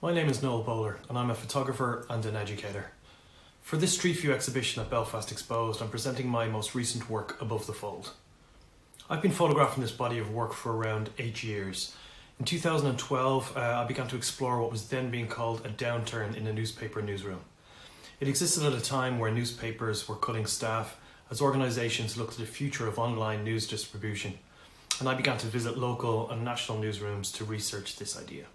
My name is Noel Bowler and I'm a photographer and an educator. For this Street View exhibition at Belfast Exposed, I'm presenting my most recent work, Above the Fold. I've been photographing this body of work for around 8 years. In 2012, I began to explore what was then being called a downturn in a newspaper newsroom. It existed at a time where newspapers were cutting staff as organisations looked at the future of online news distribution, and I began to visit local and national newsrooms to research this idea.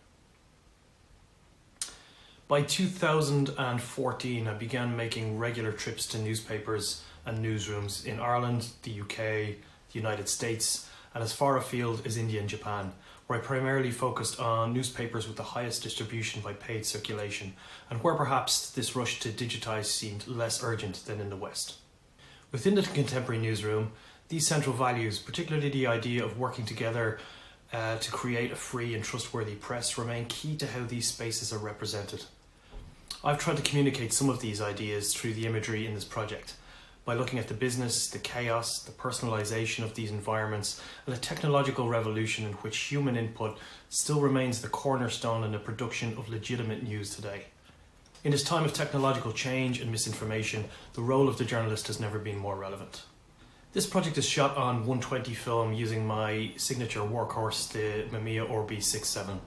By 2014, I began making regular trips to newspapers and newsrooms in Ireland, the UK, the United States, and as far afield as India and Japan, where I primarily focused on newspapers with the highest distribution by paid circulation, and where perhaps this rush to digitise seemed less urgent than in the West. Within the contemporary newsroom, these central values, particularly the idea of working together to create a free and trustworthy press, remain key to how these spaces are represented. I've tried to communicate some of these ideas through the imagery in this project, by looking at the business, the chaos, the personalisation of these environments, and the technological revolution in which human input still remains the cornerstone in the production of legitimate news today. In this time of technological change and misinformation, the role of the journalist has never been more relevant. This project is shot on 120 film using my signature workhorse, the Mamiya Orbi 6.7.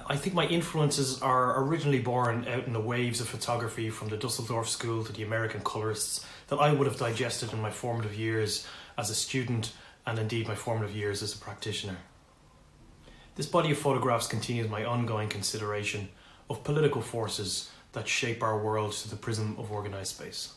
I think my influences are originally born out in the waves of photography from the Dusseldorf School to the American colorists that I would have digested in my formative years as a student and indeed my formative years as a practitioner. This body of photographs continues my ongoing consideration of political forces that shape our world through the prism of organised space.